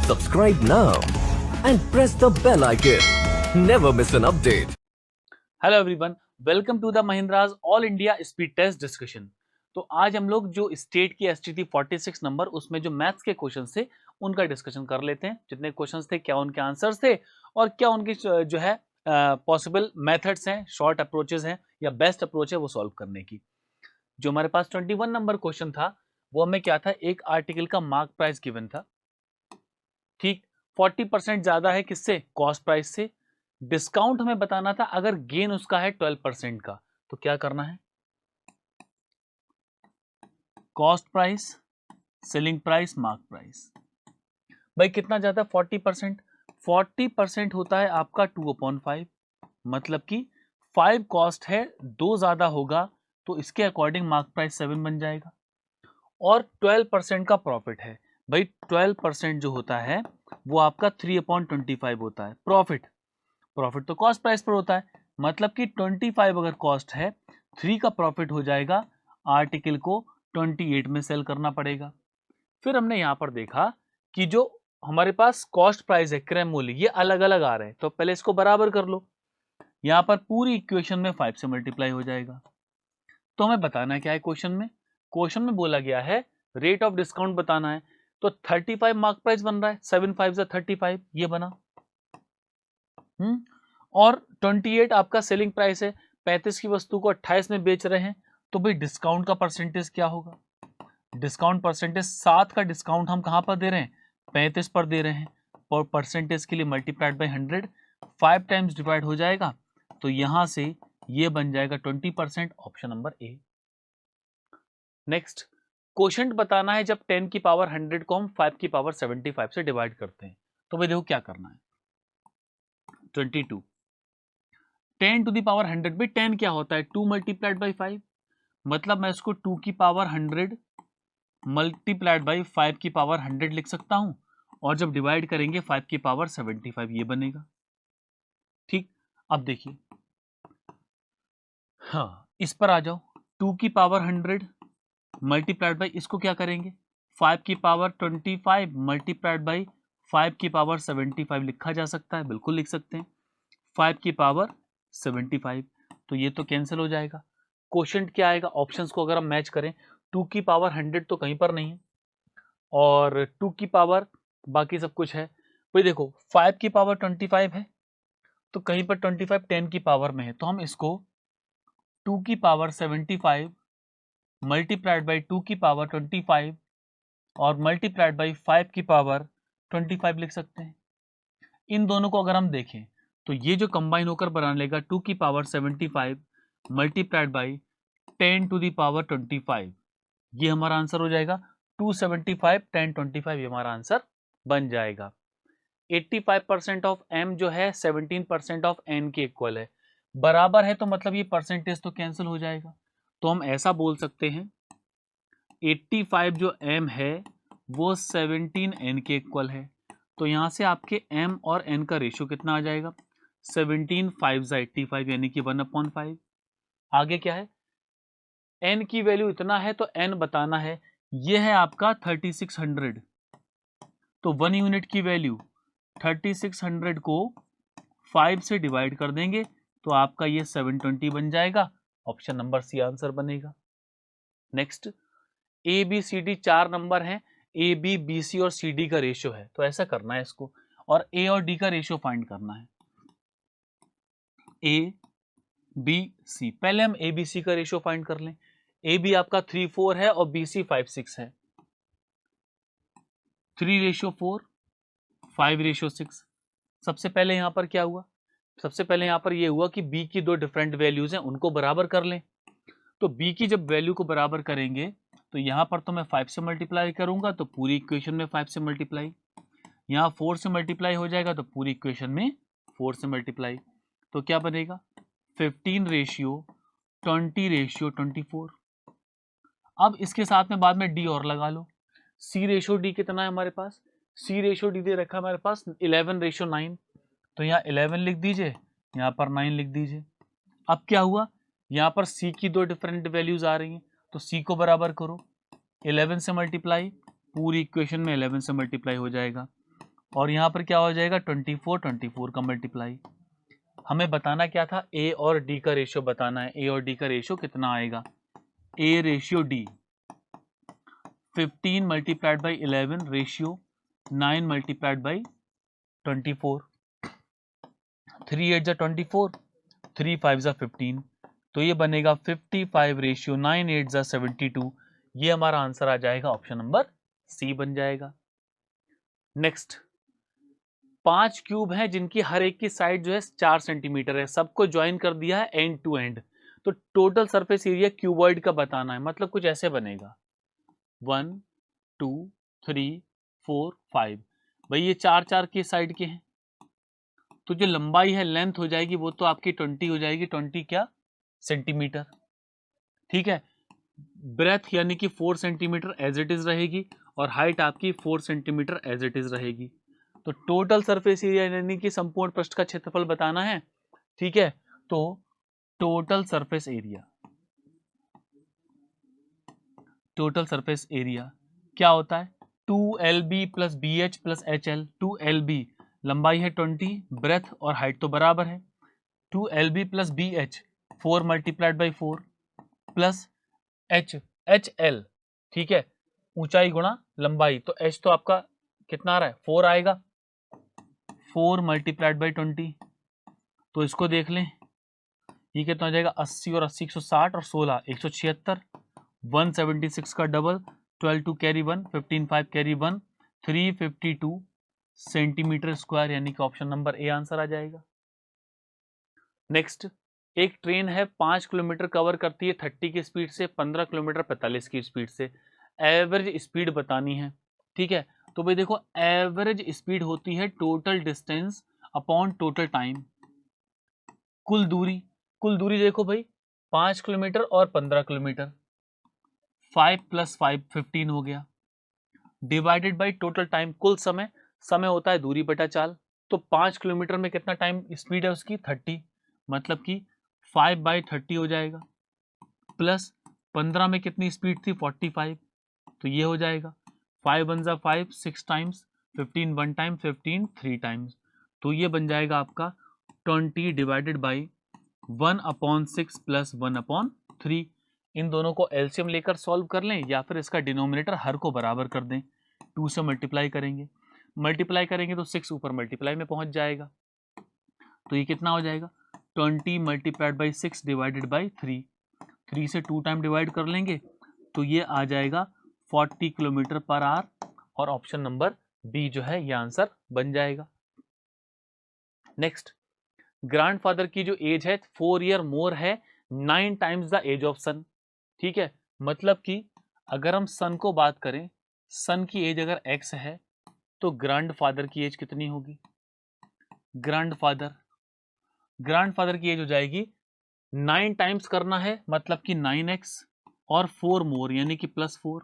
Subscribe now and press the bell icon. Never miss an update. Hello everyone, welcome to the Mahindra's all India speed test discussion. तो आज हम लोग जो state की ST थी 46 number, उसमें जो मैथ्स के क्वेश्चन थे उनका डिस्कशन कर लेते हैं। जितने क्वेश्चंस थे, क्या उनके आंसर्स थे और क्या उनकी जो है पॉसिबल मेथड्स हैं, शॉर्ट अप्रोचेस हैं या बेस्ट अप्रोच है वो सॉल्व करने की। जो हमारे पास 21 नंबर क्वेश्चन था वो हमें क्या था, एक आर्टिकल का मार्क प्राइस गिवन था, ठीक। 40% ज्यादा है किससे, कॉस्ट प्राइस से। डिस्काउंट हमें बताना था अगर गेन उसका है 12% का, तो क्या करना है, cost price, selling price, mark price. भाई कितना ज्यादा, 40%। 40% होता है आपका 2/5, मतलब कि 5 कॉस्ट है, 2 ज्यादा होगा तो इसके अकॉर्डिंग मार्क प्राइस 7 बन जाएगा। और 12% का प्रॉफिट है। भाई 12% जो होता है वो आपका 3/25 होता है प्रॉफिट। प्रॉफिट तो कॉस्ट प्राइस पर होता है, मतलब कि 25 अगर कॉस्ट है, 3 का प्रॉफिट हो जाएगा, आर्टिकल को 28 में सेल करना पड़ेगा। फिर हमने यहां पर देखा कि जो हमारे पास कॉस्ट प्राइस है, क्रय मूल्य, ये अलग अलग आ रहे हैं, तो पहले इसको बराबर कर लो। यहां पर पूरी इक्वेशन में 5 से मल्टीप्लाई हो जाएगा। तो हमें बताना क्या है क्वेश्चन में, क्वेश्चन में बोला गया है रेट ऑफ डिस्काउंट बताना है। तो 35 मार्क प्राइस बन रहा है, 7 5 35, ये बना। और 28 आपका सेलिंग प्राइस है, 35 की वस्तु को 28 में बेच रहे हैं, तो भाई डिस्काउंट का परसेंटेज क्या होगा, डिस्काउंट परसेंटेज 7 का डिस्काउंट हम कहां पर दे रहे हैं, 35 पर दे रहे हैं, और परसेंटेज के लिए मल्टीप्लाइड बाई 100, 5 टाइम्स डिवाइड हो जाएगा, तो यहां से ये बन जाएगा 20%, option number A. Next, quotient बताना है जब 10 की पावर 100 को हम 5 की पावर 75 से डिवाइड करते हैं। तो भाई देखो क्या करना है, 22 10 टू दी पावर 100, भी 10 क्या होता है, 2 मल्टीप्लाइड बाई 5, मतलब मैं इसको 2 की पावर 100 मल्टीप्लाइड बाई 5 की पावर 100 लिख सकता हूं, और जब डिवाइड करेंगे 5 की पावर 75, ये बनेगा, ठीक। अब देखिए, हाँ इस पर आ जाओ, 2 की पावर 100 मल्टीप्लाइड बाई, इसको क्या करेंगे, 5 की पावर 25 मल्टीप्लाइड बाई 5 की पावर 75 लिखा जा सकता है, बिल्कुल लिख सकते हैं, 5 की पावर 75, तो ये तो कैंसिल हो जाएगा। क्वोशंट क्या आएगा, ऑप्शंस को अगर हम मैच करें, 2 की पावर 100 तो कहीं पर नहीं है, और 2 की पावर बाकी सब कुछ है। भाई देखो 5 की पावर 25 है, तो कहीं पर 25 10 की पावर में है, तो हम इसको 2 की पावर 75 मल्टीप्लाइड बाई 2 की पावर 25 और मल्टीप्लाइड बाई 5 की पावर 25 लिख सकते हैं। इन दोनों को अगर हम देखें तो ये जो कंबाइन होकर बना लेगा 2 की power 75 multiplied by 10 to the power 25, ये हमारा आंसर हो जाएगा 275 10 25, ये हमारा आंसर बन जाएगा। 85% ऑफ m जो है 17% ऑफ n के इक्वल है, बराबर है, तो मतलब ये परसेंटेज तो कैंसिल हो जाएगा। तो हम ऐसा बोल सकते हैं 85 जो m है वो 17 n के इक्वल है, तो यहां से आपके m और n का रेशियो कितना आ जाएगा, 17 5 85, यानी कि 1/5। आगे क्या है, n की वैल्यू इतना है तो n बताना है, ये है आपका 3600, तो 1 यूनिट की वैल्यू 3600 को 5 से डिवाइड कर देंगे तो आपका ये 720 बन जाएगा, ऑप्शन नंबर सी आंसर बनेगा। Next, A B C D 4 number हैं, ए बी बी सी और सी डी का रेशियो है, तो ऐसा करना है इसको, और ए और डी का रेशियो फाइंड करना है, ए बी सी। पहले हम ए बी सी का रेशियो फाइंड कर लें, ए बी आपका 3 4 है और बी सी 5 6 है, 3:4 5:6। सबसे पहले यहां पर क्या हुआ, सबसे पहले यहां पर यह हुआ कि बी की दो डिफरेंट वैल्यूज हैं, उनको बराबर कर लें। तो बी की जब वैल्यू को बराबर करेंगे तो यहां पर तो मैं 5 से मल्टीप्लाई करूंगा, तो पूरी इक्वेशन में 5 से मल्टीप्लाई, यहाँ 4 से मल्टीप्लाई हो जाएगा तो पूरी इक्वेशन में 4 से मल्टीप्लाई, तो क्या बनेगा 15:20:24। अब इसके साथ में बाद में डी और लगा लो, C/D कितना है हमारे पास, C/D दे रखा है हमारे पास 11:9, तो यहाँ 11 लिख दीजिए, यहाँ पर 9 लिख दीजिए। अब क्या हुआ, यहाँ पर C की दो डिफरेंट वैल्यूज आ रही हैं, तो C को बराबर करो 11 से मल्टीप्लाई, पूरी इक्वेशन में 11 से मल्टीप्लाई हो जाएगा, और यहाँ पर क्या हो जाएगा 24 का मल्टीप्लाई। हमें बताना क्या था, ए और डी का रेशियो बताना है। ए और डी का रेशियो कितना आएगा, ए ratio D 15 multiplied by 11 ratio 9 multiplied by 24। 3 8 जा 24, 3 5 जा 15, तो ये बनेगा 55 रेशियो 9 8 जा 72। ये हमारा आंसर आ जाएगा, ऑप्शन नंबर सी बन जाएगा। नेक्स्ट, 5 क्यूब हैं जिनकी हर एक की साइड जो है 4 सेंटीमीटर है, सबको ज्वाइन कर दिया है एंड टू एंड। तो टोटल सरफेस एरिया क्यूबॉइड का बताना है, मतलब कुछ ऐसे बनेगा 1 2 3 4 5। भाई ये 4 की साइड के हैं, तो जो लंबाई है लेंथ हो जाएगी वो तो आपकी 20 हो जाएगी, 20 क्या सेंटीमीटर, ठीक है। ब्रेथ यानी कि 4 सेंटीमीटर एज इट इज रहेगी, और हाइट आपकी 4 सेंटीमीटर एज इट इज रहेगी। तो टोटल सरफेस एरिया यानी कि संपूर्ण पृष्ठ का क्षेत्रफल बताना है, ठीक है। तो total surface area, total surface area क्या होता है, 2LB plus BH plus HL। 2LB लंबाई है 20, ब्रेथ और हाइट तो बराबर है। 2LB plus BH 4 multiplied by 4 plus HL, ठीक है, ऊंचाई गुणा लंबाई, तो H तो आपका कितना आ रहा है 4 आएगा, 4 मल्टीप्लाइड बाई 20। तो इसको देख लें, ये कितना हो जाएगा 80 और 80 160 और 16 176, 176 का double, 12 2 carry 1, 15 5 carry 1, 352 centimetre square, यानी कि ऑप्शन नंबर ए आंसर आ जाएगा। नेक्स्ट, एक ट्रेन है 5 किलोमीटर कवर करती है 30 की स्पीड से, 15 किलोमीटर 45 की स्पीड से। एवरेज स्पीड बतानी है, ठीक है। तो भाई देखो, एवरेज स्पीड होती है total distance upon total time, कुल दूरी। कुल दूरी देखो भाई 5 किलोमीटर और 15 किलोमीटर, 5 + 5 15 हो गया, डिवाइडेड बाई टोटल टाइम, कुल समय। समय होता है दूरी बटा चाल, तो 5 किलोमीटर में कितना टाइम स्पीड है उसकी 30, मतलब कि 5/30 हो जाएगा, प्लस 15 में कितनी स्पीड थी 45, तो ये हो जाएगा 5 1 जा 5 6 टाइम्स, 15 1 टाइम, 15 3 टाइम्स, तो ये बन जाएगा आपका 20 डिवाइडेड बाई 1/6 प्लस 1/3। इन दोनों को एलसीएम लेकर सॉल्व कर लें, या फिर इसका डिनोमिनेटर हर को बराबर कर दें, 2 से मल्टीप्लाई करेंगे, मल्टीप्लाई करेंगे तो 6 ऊपर मल्टीप्लाई में पहुंच जाएगा, तो ये कितना हो जाएगा 20 मल्टीप्लाइड बाई 6 डिवाइडेड बाई 3, 3 से 2 टाइम डिवाइड कर लेंगे, तो ये आ जाएगा 40 किलोमीटर पर आवर, और ऑप्शन नंबर बी जो है ये आंसर बन जाएगा। नेक्स्ट, ग्रैंडफादर की जो एज है 4 ईयर मोर है 9 टाइम्स द एज ऑफ सन, ठीक है। मतलब कि अगर हम सन को बात करें, सन की एज अगर x है, तो ग्रैंडफादर की एज कितनी होगी, ग्रैंडफादर की एज हो जाएगी 9 टाइम्स करना है, मतलब कि 9x और 4 मोर यानी कि +4।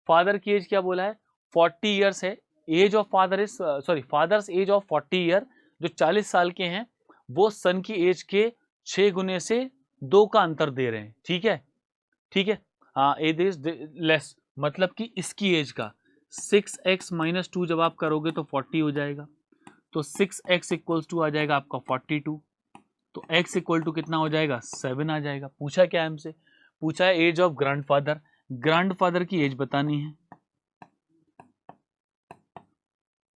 फादर की एज क्या बोला है 40 ईयर्स है, age of father is sorry father's age of 40 year, जो 40 साल के हैं वो सन की एज के 6 गुने से 2 का अंतर दे रहे हैं, ठीक है, ठीक है। हाँ, एज इज लेस, मतलब कि इसकी एज का 6x - 2 जब आप करोगे तो 40 हो जाएगा, तो 6x = आ जाएगा आपका 42, तो x = कितना हो जाएगा 7 आ जाएगा। पूछा क्या हमसे, पूछा है एज ऑफ ग्रैंडफादर, ग्रैंडफादर की एज बतानी है।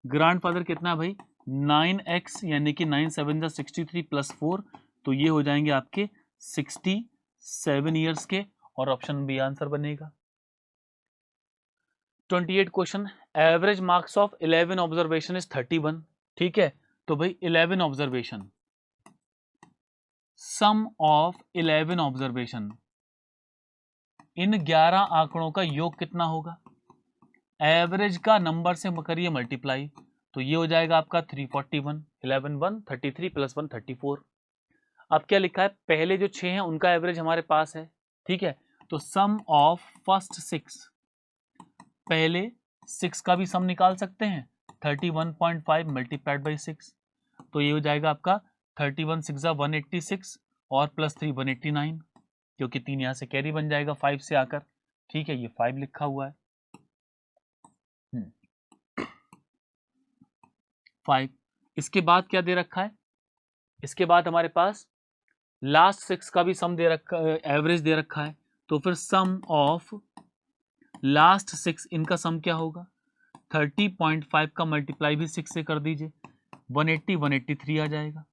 ग्रैंडफादर कितना है भाई 9x, यानी कि 9 7 जा 63 + 4, तो ये हो जाएंगे आपके 67 ईयर्स के, और ऑप्शन बी आंसर बनेगा। 28 question, average marks of 11 observation is 31, ठीक है। तो भाई 11 ऑब्जर्वेशन, सम ऑफ 11 ऑब्जर्वेशन, इन 11 आंकड़ों का योग कितना होगा, एवरेज का नंबर से करिए मल्टीप्लाई, तो ये हो जाएगा आपका 341, 11 1 33 + 1 34। अब क्या लिखा है, पहले जो 6 हैं उनका एवरेज हमारे पास है, ठीक है। तो सम ऑफ फर्स्ट 6, पहले 6 का भी सम निकाल सकते हैं, 31.5 मल्टीप्लाइड बाई 6, तो ये हो जाएगा आपका 31 6 जा 186 और +3 189, क्योंकि 3 यहाँ से कैरी बन जाएगा 5 से आकर, ठीक है, ये 5 लिखा हुआ है। 5। इसके बाद क्या दे रखा है, इसके बाद हमारे पास लास्ट 6 का भी सम दे रखा, एवरेज दे रखा है। तो फिर सम ऑफ लास्ट 6, इनका सम क्या होगा, 30.5 का मल्टीप्लाई भी 6 से कर दीजिए, 180 183 आ जाएगा।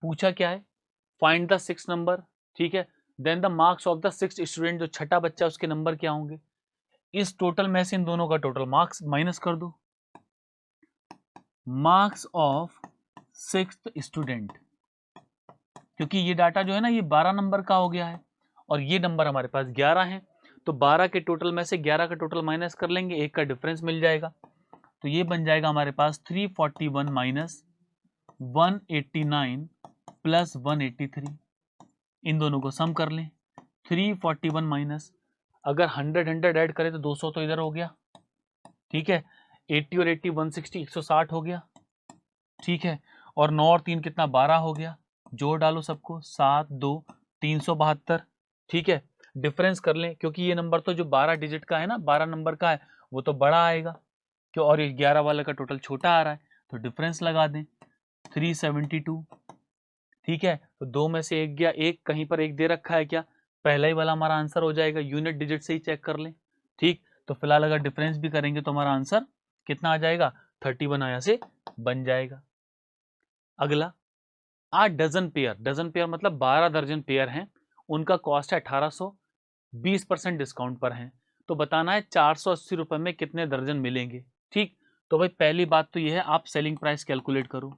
पूछा क्या है, फाइंड द 6 नंबर, ठीक है, then the marks of the 6th student, जो छठा बच्चा उसके नंबर क्या होंगे। इस टोटल में से इन दोनों का टोटल मार्क्स माइनस कर दो, मार्क्स ऑफ 6th स्टूडेंट, क्योंकि ये डाटा जो है ना ये 12 नंबर का हो गया है और ये नंबर हमारे पास 11 है, तो 12 के टोटल में से 11 का टोटल माइनस कर लेंगे, एक का डिफरेंस मिल जाएगा। तो ये बन जाएगा हमारे पास 341 माइनस 189 प्लस 183। इन दोनों को सम कर लें, 341 माइनस, अगर 100 ऐड करें तो 200 तो इधर हो गया, ठीक है, 80 और 80 160 160 हो गया, ठीक है, और 9 और 3 कितना 12 हो गया, जोड़ डालो सबको, 7 2 372, ठीक है। डिफरेंस कर लें, क्योंकि ये नंबर तो जो 12 डिजिट का है ना, 12 नंबर का है, वो तो बड़ा आएगा क्यों, और ये 11 वाले का टोटल छोटा आ रहा है, तो डिफरेंस लगा दें 372, ठीक है। तो दो में से एक गया, एक कहीं पर एक दे रखा है क्या, पहला ही वाला हमारा आंसर हो जाएगा, यूनिट डिजिट से ही चेक कर लें, ठीक। तो फिलहाल अगर डिफरेंस भी करेंगे तो हमारा आंसर कितना आ जाएगा, 31 आया से बन जाएगा। अगला, 8 डजन पेयर, डजन पेयर मतलब 12 दर्जन पेयर हैं, उनका कॉस्ट है 1800, 20% डिस्काउंट पर हैं, तो बताना है 480 रुपए में कितने दर्जन मिलेंगे, ठीक। तो भाई पहली बात तो ये है, आप सेलिंग प्राइस कैलकुलेट करो।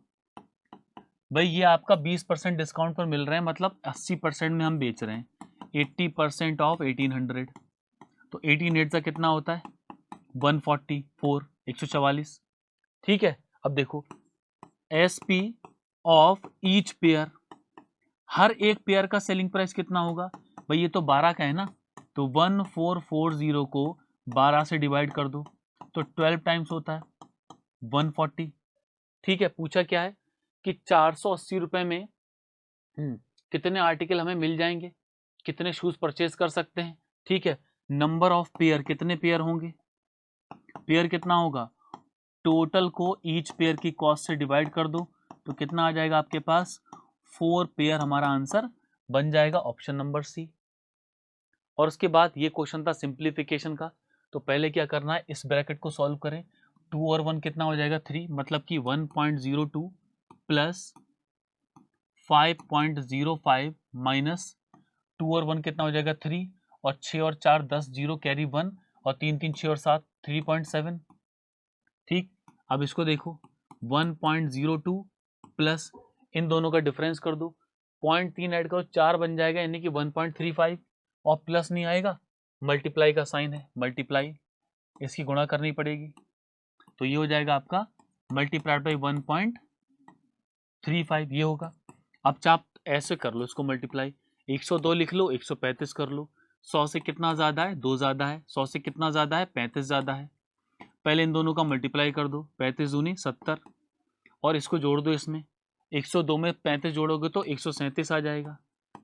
भाई ये आपका 20% डिस्काउंट पर मिल रहे हैं, मतलब 80% में हम बेच रहे हैं, 80% ऑफ 1800, तो 18 से कितना होता है 144, 144, ठीक है। अब देखो SP ऑफ ईच पेयर, हर एक पेयर का सेलिंग प्राइस कितना होगा, भाई ये तो 12 का है ना, तो 1440 को 12 से डिवाइड कर दो, तो 12 टाइम्स होता है 140, ठीक है। पूछा क्या है कि 480 रुपए में कितने आर्टिकल हमें मिल जाएंगे, कितने शूज परचेज कर सकते हैं, ठीक है। नंबर ऑफ पेयर, कितने पेयर होंगे, पेयर कितना होगा, टोटल को ईच पेयर की कॉस्ट से डिवाइड कर दो, तो कितना आ जाएगा आपके पास 4 पेयर, हमारा आंसर बन जाएगा ऑप्शन नंबर सी। और उसके बाद ये क्वेश्चन था सिंप्लीफिकेशन का, तो पहले क्या करना है, इस ब्रैकेट को सॉल्व करें, 2 और 1 कितना हो जाएगा 3, मतलब कि 1.02 प्लस 5.05 माइनस 2 और 1 कितना हो जाएगा 3, और 6 और 4 10, 0 कैरी 1, और 3 3 6 और 7 3.7, ठीक। अब इसको देखो 1.02 प्लस इन दोनों का डिफरेंस कर दो, 0.3 ऐड करो 4 बन जाएगा, यानी कि 1.35, और प्लस नहीं आएगा, मल्टीप्लाई का साइन है, मल्टीप्लाई, इसकी गुणा करनी पड़ेगी, तो ये हो जाएगा आपका मल्टीप्लाइड बाई 1.35, ये होगा। अब आप ऐसे कर लो इसको मल्टीप्लाई, 102 लिख लो, 135 कर लो, 100 से कितना ज़्यादा है 2 ज़्यादा है, 100 से कितना ज़्यादा है 35 ज़्यादा है, पहले इन दोनों का मल्टीप्लाई कर दो, 35 दूनी 70, और इसको जोड़ दो, इसमें 102 में 35 जोड़ोगे तो 137 आ जाएगा,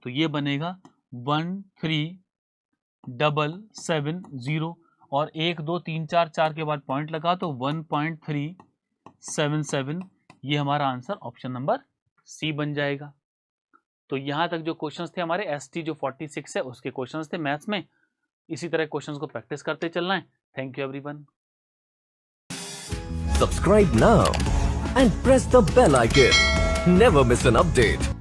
तो ये बनेगा 13770, और 1 2 3 4 4 के बाद पॉइंट लगा तो 1.377, ये हमारा आंसर ऑप्शन नंबर सी बन जाएगा। तो यहाँ तक जो क्वेश्चंस थे हमारे ST जो 46 है उसके क्वेश्चंस थे मैथ्स में, इसी तरह क्वेश्चंस को प्रैक्टिस करते चलना है। Thank you everyone. Subscribe now and press the bell icon. Never miss an update.